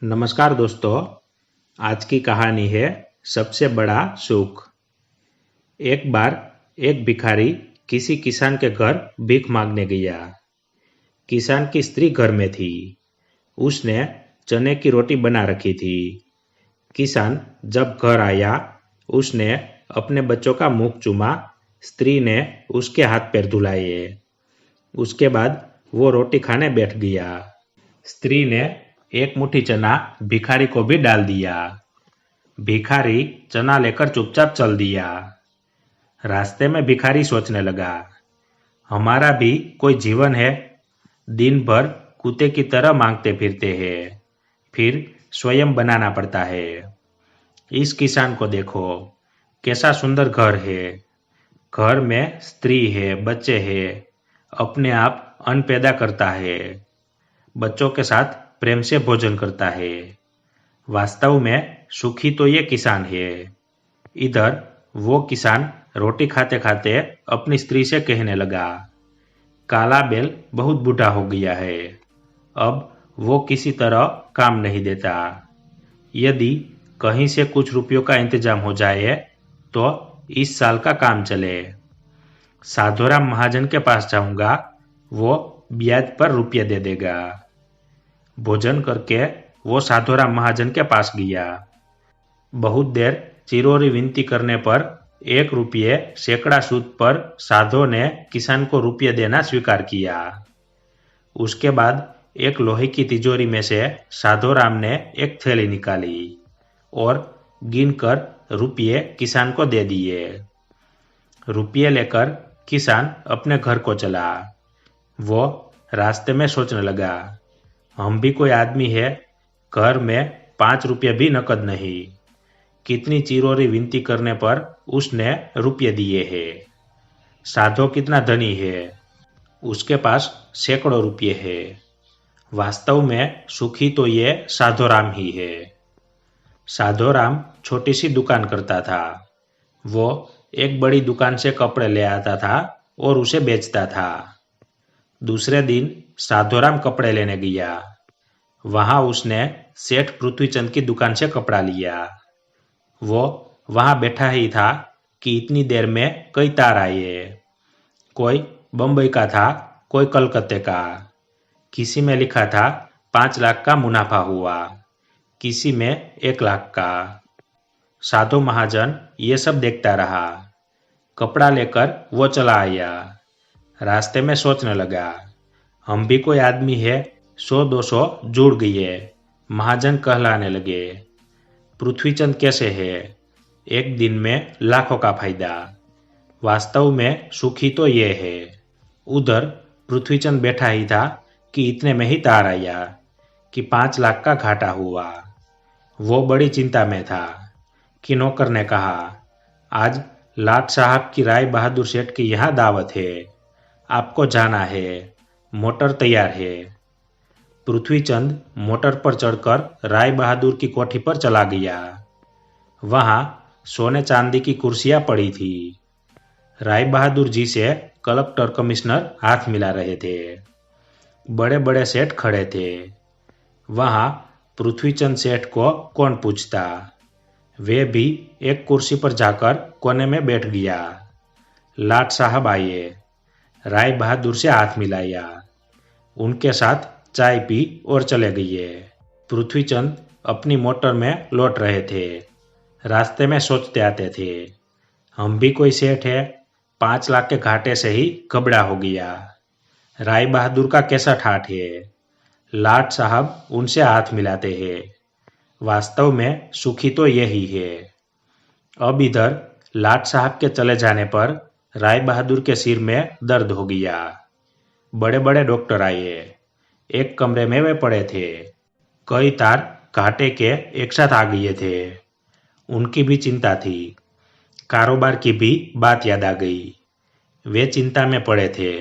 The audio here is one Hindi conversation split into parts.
नमस्कार दोस्तों। आज की कहानी है सबसे बड़ा सुख। एक बार एक भिखारी किसी किसान के घर भीख मांगने गया। किसान की स्त्री घर में थी। उसने चने की रोटी बना रखी थी। किसान जब घर आया, उसने अपने बच्चों का मुख चूमा। स्त्री ने उसके हाथ पैर धुलाए। उसके बाद वो रोटी खाने बैठ गया। स्त्री ने एक मुट्ठी चना भिखारी को भी डाल दिया। भिखारी चना लेकर चुपचाप चल दिया। रास्ते में भिखारी सोचने लगा, हमारा भी कोई जीवन है। दिन भर कुत्ते की तरह मांगते फिरते हैं, फिर स्वयं बनाना पड़ता है। इस किसान को देखो, कैसा सुंदर घर है। घर में स्त्री है, बच्चे हैं, अपने आप अन्न पैदा करता है, बच्चों के साथ प्रेम से भोजन करता है। वास्तव में सुखी तो ये किसान है। इधर वो किसान रोटी खाते खाते अपनी स्त्री से कहने लगा, काला बैल बहुत बूढ़ा हो गया है, अब वो किसी तरह काम नहीं देता। यदि कहीं से कुछ रुपयों का इंतजाम हो जाए तो इस साल का काम चले। साधुराम महाजन के पास जाऊंगा, वो ब्याज पर रुपये दे देगा। भोजन करके वो साधुराम महाजन के पास गया। बहुत देर चिरोरी विनती करने पर 1 रुपये सैकड़ा सूद पर साधु ने किसान को रुपये देना स्वीकार किया। उसके बाद एक लोहे की तिजोरी में से साधुराम ने एक थैली निकाली और गिनकर रुपये किसान को दे दिए। रुपये लेकर किसान अपने घर को चला। वो रास्ते में सोचने लगा, हम भी कोई आदमी है, घर में 5 रुपये भी नकद नहीं। कितनी चिरोरी विनती करने पर उसने रुपये दिए हैं। साधु कितना धनी है, उसके पास सैकड़ों रुपये है। वास्तव में सुखी तो ये साधुराम ही है। साधुराम छोटी सी दुकान करता था। वो एक बड़ी दुकान से कपड़े ले आता था और उसे बेचता था। दूसरे दिन साधुराम कपड़े लेने गया। वहां उसने सेठ पृथ्वीचंद की दुकान से कपड़ा लिया। वो वहां बैठा ही था कि इतनी देर में कई तार आए। कोई बम्बई का था, कोई कलकत्ते का। किसी में लिखा था 5 लाख का मुनाफा हुआ, किसी में 1 लाख का। साधु महाजन ये सब देखता रहा। कपड़ा लेकर वो चला आया। रास्ते में सोचने लगा, हम भी कोई आदमी है, 100-200 जुड़ गए, महाजन कहलाने लगे। पृथ्वीचंद कैसे है, एक दिन में लाखों का फायदा। वास्तव में सुखी तो ये है। उधर पृथ्वीचंद बैठा ही था कि इतने में ही तार आया कि 5 लाख का घाटा हुआ। वो बड़ी चिंता में था कि नौकर ने कहा, आज लाट साहब की राय बहादुर सेठ की यहाँ दावत है, आपको जाना है, मोटर तैयार है। पृथ्वीचंद मोटर पर चढ़कर राय बहादुर की कोठी पर चला गया। वहां सोने चांदी की कुर्सियां पड़ी थी। राय बहादुर जी से कलेक्टर कमिश्नर हाथ मिला रहे थे। बड़े बड़े सेठ खड़े थे। वहां पृथ्वीचंद सेठ को कौन पूछता। वे भी एक कुर्सी पर जाकर कोने में बैठ गया। लाट साहब आए, राय बहादुर से हाथ मिलाया, उनके साथ चाय पी और चले गए। पृथ्वीचंद अपनी मोटर में लौट रहे थे। रास्ते में सोचते आते थे, हम भी कोई सेठ है, 5 लाख के घाटे से ही घबरा हो गया। राय बहादुर का कैसा ठाठ है, लाट साहब उनसे हाथ मिलाते हैं। वास्तव में सुखी तो यही है। अब इधर लाट साहब के चले जाने पर राय बहादुर के सिर में दर्द हो गया। बड़े बड़े डॉक्टर आए, एक कमरे में वे पड़े थे। कई तार घाटे के एक साथ आ गए थे। उनकी भी चिंता थी। कारोबार की भी बात याद आ गई। वे चिंता में पड़े थे।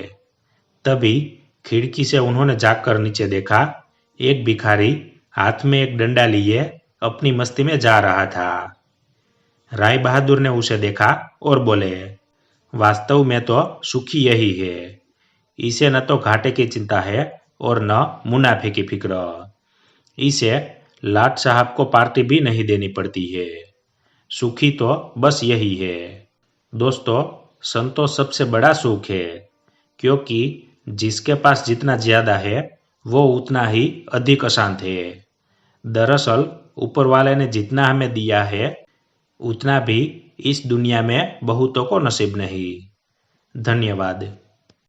तभी खिड़की से उन्होंने झांककर नीचे देखा, एक भिखारी हाथ में एक डंडा लिए अपनी मस्ती में जा रहा था। राय बहादुर ने उसे देखा और बोले, वास्तव में तो सुखी यही है। इसे न तो घाटे की चिंता है और न मुनाफे की फिक्र। इसे लाट साहब को पार्टी भी नहीं देनी पड़ती है। सुखी तो बस यही है। दोस्तों, संतोष सबसे बड़ा सुख है, क्योंकि जिसके पास जितना ज्यादा है वो उतना ही अधिक अशांत है। दरअसल ऊपर वाले ने जितना हमें दिया है उतना भी इस दुनिया में बहुतों को नसीब नहीं। धन्यवाद।